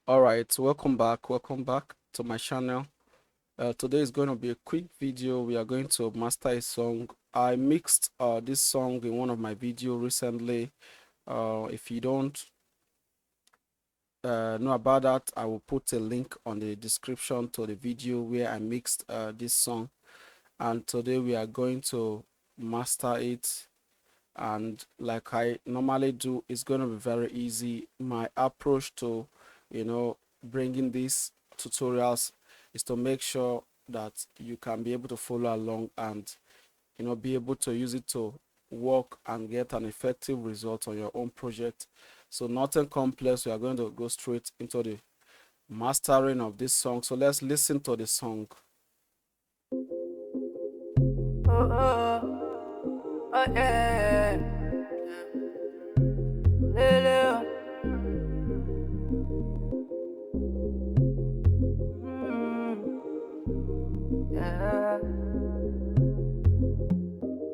All right, welcome back to my channel. Today is going to be a quick video. We are going to master a song. I mixed this song in one of my videos recently. If you don't know about that, I will put a link on the description to the video where I mixed this song, and today we are going to master it. And like I normally do, it's going to be very easy. My approach to bringing these tutorials is to make sure that you can be able to follow along and be able to use it to work and get an effective result on your own project. So nothing complex. We are going to go straight into the mastering of this song. So let's listen to the song. Yeah.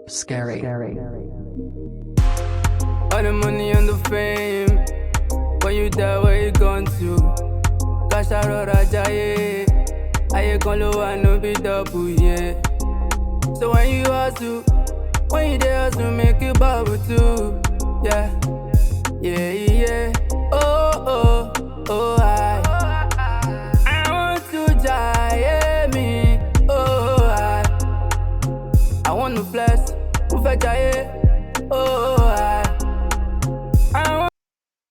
Scary. All the money and the fame. When you die, where you gone to? Cash out Rajaye. I can low and no be double, yeah. So when you hustle, when you there hustle, make you bubble too. Yeah. Oh, I want to die, me. Oh, I want to flex.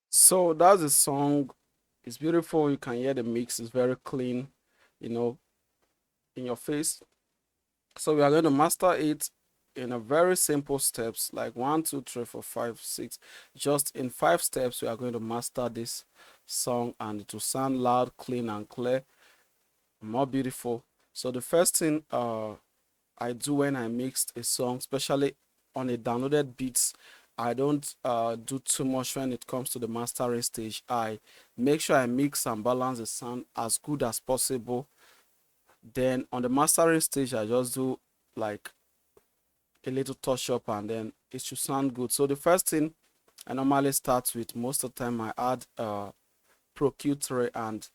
So that's the song. It's beautiful. You can hear the mix is very clean, in your face. So we are going to master it in a very simple steps, like 1 2 3 4 5 6. Just in 5 steps we are going to master this song, and it will sound loud, clean and clear, more beautiful. So the first thing I do when I mixed a song, especially on a downloaded beats, I don't do too much when it comes to the mastering stage. I make sure I mix and balance the sound as good as possible. Then on the mastering stage, I just do like a little touch up and then it should sound good. So the first thing I normally start with, most of the time I add Pro Q3, and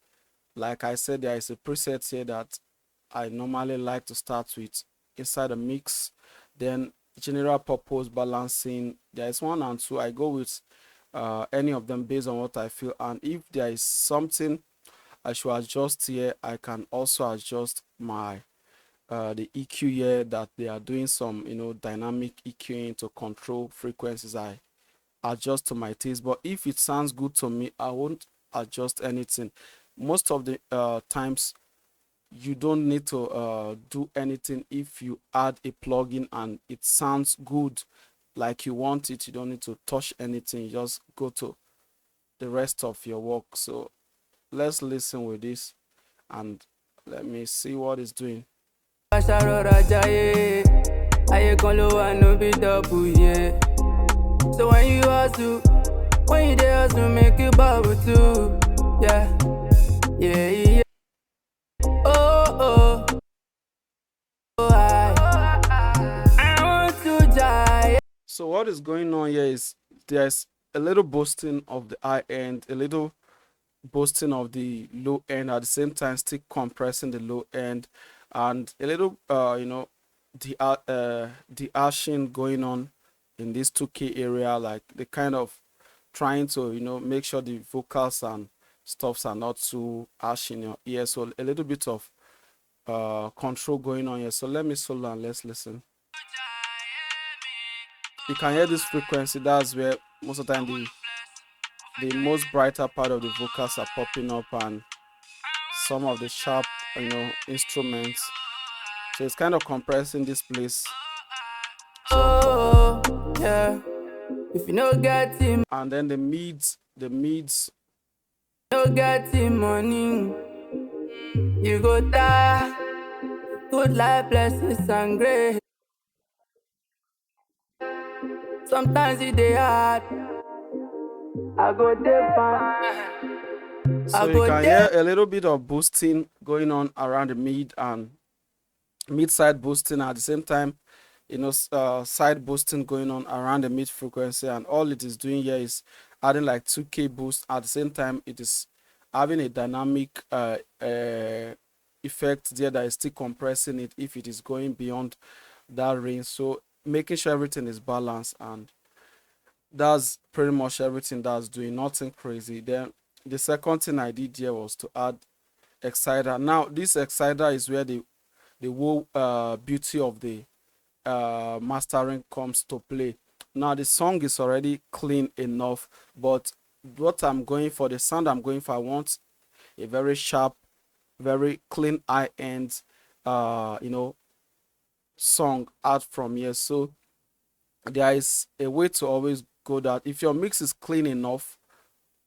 like I said, there is a preset here that I normally like to start with inside a mix. Then general purpose balancing, there is 1 and 2. I go with any of them based on what I feel, and if there is something I should adjust here, I can also adjust my the EQ here, that they are doing some dynamic EQing to control frequencies. I adjust to my taste, but if it sounds good to me, I won't adjust anything. Most of the times you don't need to do anything. If you add a plugin and it sounds good like you want it, you don't need to touch anything. You just go to the rest of your work. So let's listen with this and let me see what it's doing. So when you hustle, when you there hustle, make you bubble too. Yeah. Oh, I want to die. So what is going on here is there's a little boosting of the high end, a little boosting of the low end, at the same time still compressing the low end, and a little the arching going on in this 2K area, like the kind of trying to make sure the vocals and stuffs are not too harsh in your ear. So a little bit of control going on here. So let me solo and let's listen. You can hear this frequency. That's where most of the time the most brighter part of the vocals are popping up, and some of the sharp instruments. So it's kind of compressing this place. So, yeah. If you no get him, and then the mids no get him money, you go die. Good life, blessings and grace. Sometimes it dey hard. I go dey fine. So you can hear a little bit of boosting going on around the mid and mid-side boosting, at the same time side boosting going on around the mid frequency, and all it is doing here is adding like 2K boost. At the same time it is having a dynamic effect there that is still compressing it if it is going beyond that range. So making sure everything is balanced, and that's pretty much everything that's doing, nothing crazy. Then the second thing I did here was to add exciter. Now this exciter is where the whole beauty of the mastering comes to play. Now the song is already clean enough, but what I'm going for, the sound I'm going for, I want a very sharp, very clean high end song out from here. So there is a way to always go that if your mix is clean enough,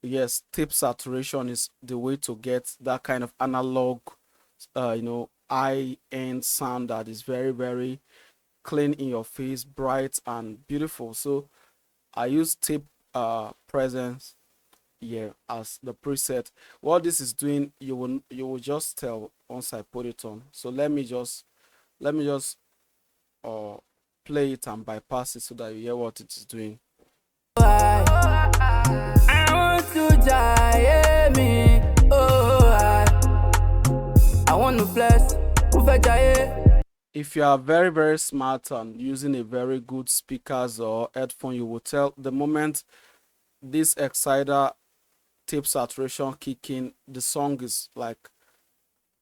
yes, tape saturation is the way to get that kind of analog high end sound that is very, very clean in your face, bright and beautiful. So I use tape presence here as the preset. What this is doing, you will just tell once I put it on. So let me just uh play it and bypass it so that you hear what it is doing. I want to die, me. Oh, I want to flex. If you are very, very smart and using a very good speakers or headphone, you will tell the moment this exciter tape saturation kick in, the song is like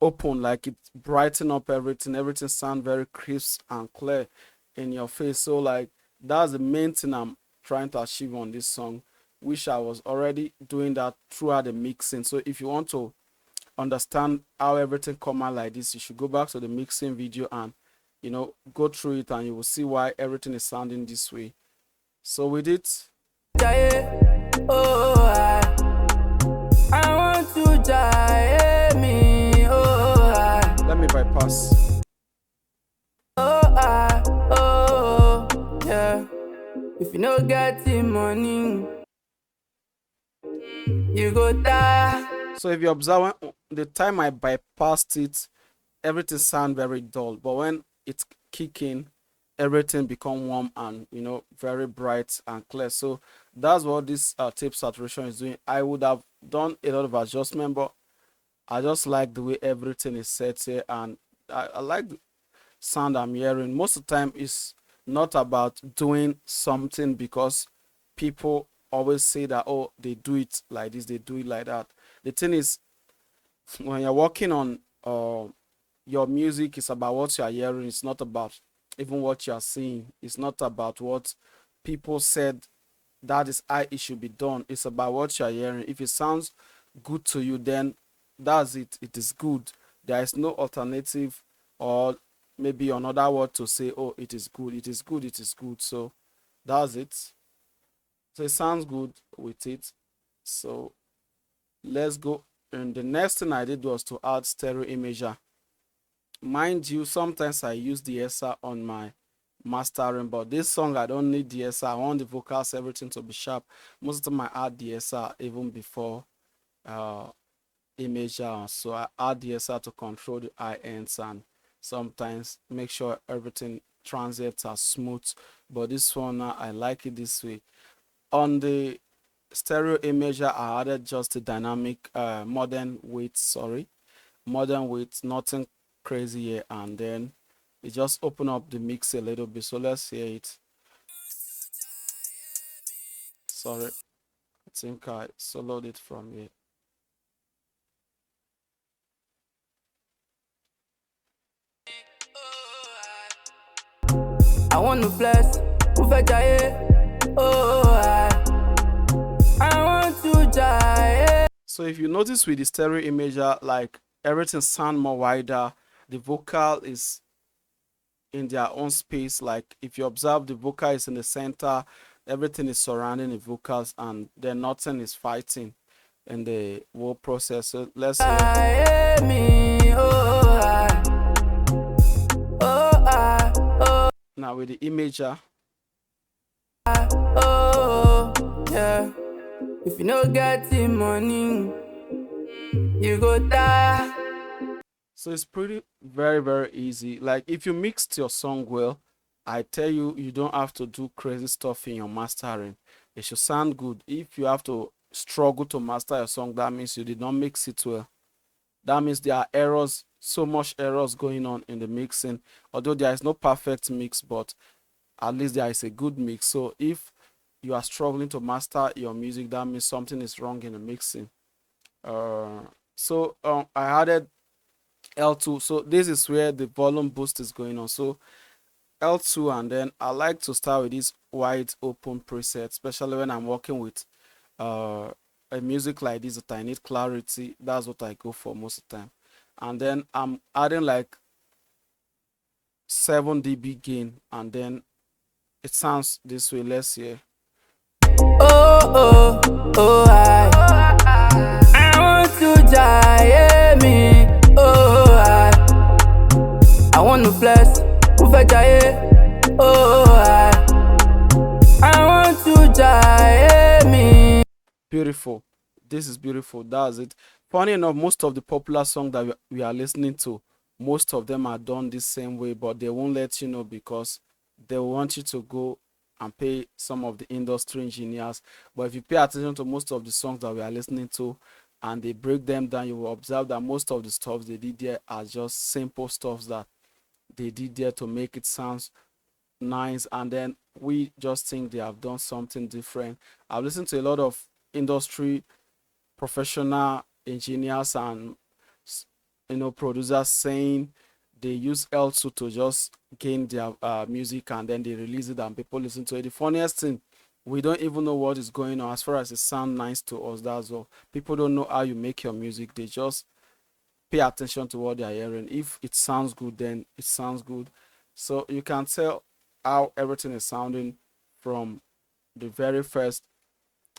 open, like it brighten up everything sound very crisp and clear in your face. So like that's the main thing I'm trying to achieve on this song, which I was already doing that throughout the mixing. So if you want to understand how everything come out like this, you should go back to the mixing video and go through it, and you will see why everything is sounding this way. So with it, oh, I want to die, me. Oh, let me bypass. Oh, yeah. If you no get the money, you go die. So if you observe, the time I bypassed it, everything sound very dull, but when it's kicking, everything become warm and very bright and clear. So that's what this tape saturation is doing. I would have done a lot of adjustment, but I just like the way everything is set here, and I like the sound I'm hearing. Most of the time it's not about doing something because people always say that, oh, they do it like this, they do it like that. The thing is, when you're working on your music, it's about what you are hearing. It's not about even what you are seeing. It's not about what people said that is how it should be done. It's about what you are hearing. If it sounds good to you, then that's it. It is good. There is no alternative or maybe another word to say, oh, it is good. It is good. It is good. So that's it. So it sounds good with it. So let's go. And the next thing I did was to add stereo imager. Mind you, sometimes I use the DSR on my mastering, but this song I don't need the DSR. I want the vocals, everything to be sharp. Most of the time I add the DSR even before imager. So I add the DSR to control the high ends and sometimes make sure everything transients are smooth. But this one I like it this way. On the stereo imager, I added just a dynamic modern width, nothing crazy here, and then it just open up the mix a little bit. So let's hear it. Sorry, I think I soloed it from here. I want to flex. Oh, I want to die. So if you notice with the stereo imager, like everything sound more wider. The vocal is in their own space. Like if you observe, the vocal is in the center, everything is surrounding the vocals, and then nothing is fighting in the whole process. So let's hear. Now with the imager. Oh, yeah. If you no get the money, you go die. So it's pretty very, very easy. Like if you mixed your song well, I tell you, you don't have to do crazy stuff in your mastering. It should sound good. If you have to struggle to master your song, that means you did not mix it well. That means there are errors, so much errors going on in the mixing. Although there is no perfect mix, but at least there is a good mix. So if you are struggling to master your music, that means something is wrong in the mixing. I added L2. So this is where the volume boost is going on. So L2, and then I like to start with this wide open preset, especially when I'm working with uh, a music like this that I need clarity. That's what I go for most of the time. And then I'm adding like 7 dB gain, and then it sounds this way. Let's hear. Oh, oh, oh, I want to giant me. Oh, I want to flex. Oh, I want to giant me. Beautiful. This is beautiful. That's it. Funny enough, most of the popular songs that we are listening to, most of them are done the same way, but they won't let you know because they want you to go and pay some of the industry engineers. But if you pay attention to most of the songs that we are listening to and they break them down, you will observe that most of the stuff they did there are just simple stuffs that they did there to make it sound nice, and then we just think they have done something different. I've listened to a lot of industry professional engineers and producers saying they use L2 to just gain their music, and then they release it and people listen to it. The funniest thing, we don't even know what is going on as far as it sounds nice to us. That's all. People don't know how you make your music. They just pay attention to what they are hearing. If it sounds good, then it sounds good. So you can tell how everything is sounding from the very first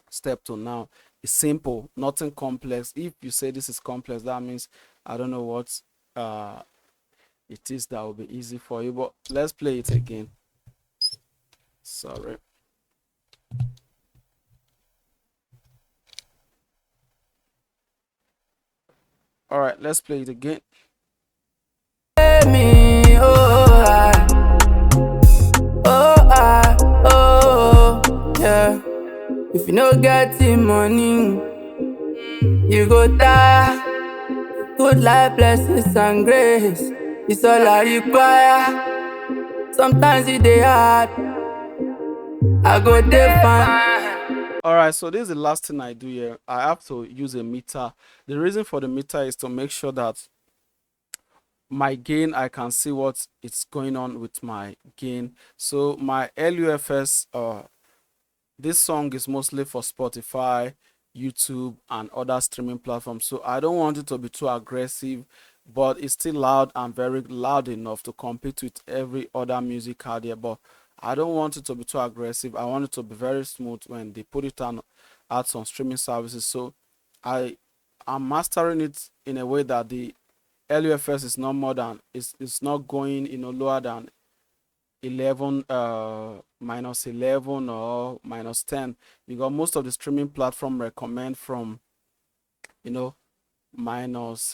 step to now. It's simple, nothing complex. If you say this is complex, that means I don't know what it is that will be easy for you. But let's play it again. Sorry. All right, let's play it again. Me, yeah. If you no get the money, you go die. Good life, blessings and grace, it's all I require. Sometimes it dey hard, I go dey fine. All right, so this is the last thing I do here. I have to use a meter. The reason for the meter is to make sure that my gain, I can see what it's going on with my gain. So my LUFS, this song is mostly for Spotify, YouTube, and other streaming platforms. So I don't want it to be too aggressive, but it's still loud and very loud enough to compete with every other music out there. But I don't want it to be too aggressive. I want it to be very smooth when they put it on out on streaming services. So I am mastering it in a way that the LUFS is not more than it's not going lower than 11 minus 11 or minus 10, because most of the streaming platform recommend from minus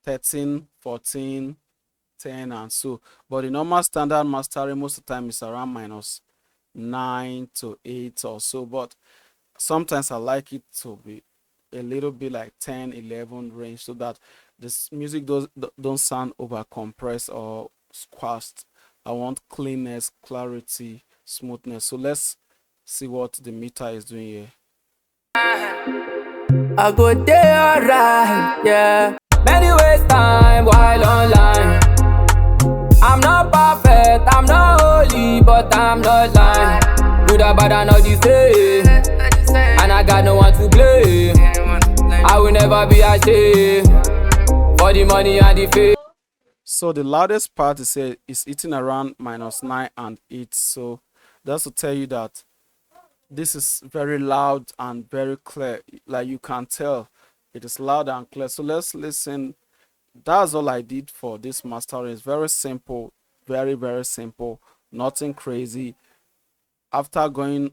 13, 14, 10, and so. But the normal standard mastering most of the time is around minus 9 to 8 or so. But sometimes I like it to be a little bit like 10, 11 range, so that this music don't sound over compressed or squashed. I want cleanness, clarity, smoothness. So let's see what the meter is doing here. I go there alright, yeah. Many waste time while online. I'm not perfect, I'm not holy, but I'm not lying. Good or bad, I know the same, and I got no one to blame. I will never be ashamed for the money and the fame. So the loudest part is hitting around minus 9 and 8. So that's to tell you that this is very loud and very clear. Like you can tell, it is loud and clear. So let's listen. That's all I did for this mastering. It's very simple, very, very simple, nothing crazy. After going,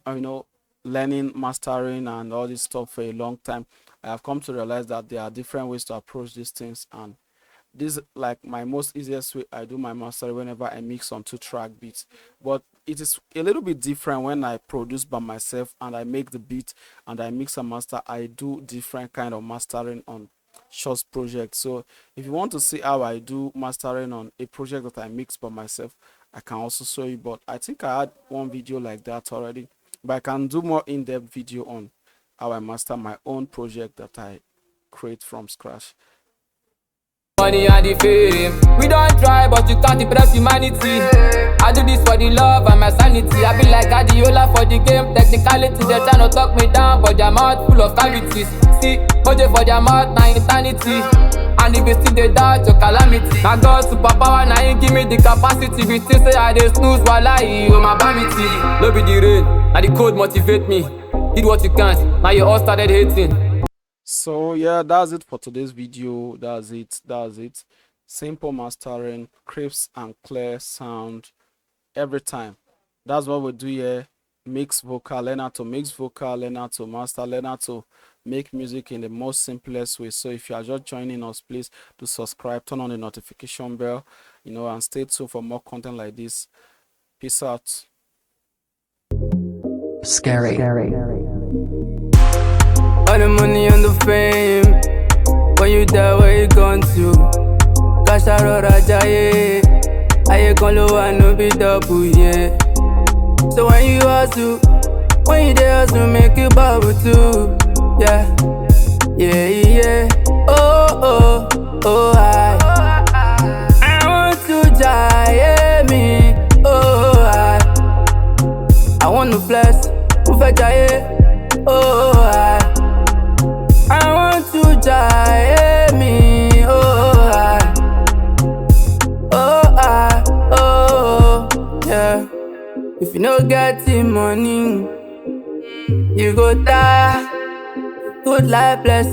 learning mastering and all this stuff for a long time, I have come to realize that there are different ways to approach these things, and this is like my most easiest way I do my mastering whenever I mix on 2-track beats. But it is a little bit different when I produce by myself and I make the beat and I mix and master. I do different kind of mastering on short projects. So if you want to see how I do mastering on a project that I mix by myself, I can also show you. But I think I had one video like that already, but I can do more in-depth video on how I master my own project that I create from scratch. Money and the fame. We don't try, but you can't impress humanity. I do this for the love and my sanity. I be like Guardiola for the game. Technicality, they tryna talk me down, but their mouth full of cavities. See, OJ for their mouth, na eternity. And if you still they doubt your calamity, my God superpower, now you give me the capacity. We still say I dey snooze while I oh my vanity. No be the rain, now the code motivate me. Did what you can't, now you all started hating. So yeah, that's it for today's video. That's it. Simple mastering, crisp and clear sound every time. That's what we do here. Mix vocal, learn how to mix vocal, learn how to master, learn how to make music in the most simplest way. So if you are just joining us, please do subscribe, turn on the notification bell, and stay tuned for more content like this. Peace out. Scary. All the money and the fame. When you die, where you gone to? Cash a rora jaye. Aye gon low and no be double, yeah. So when you hustle, when you dey hustle, make you bubble too, yeah. Oh, I want to jaye me, oh, I want to flex, move jaye, oh, I want to jaye me, oh, yeah. If you no get the money, you go die. Good life bless.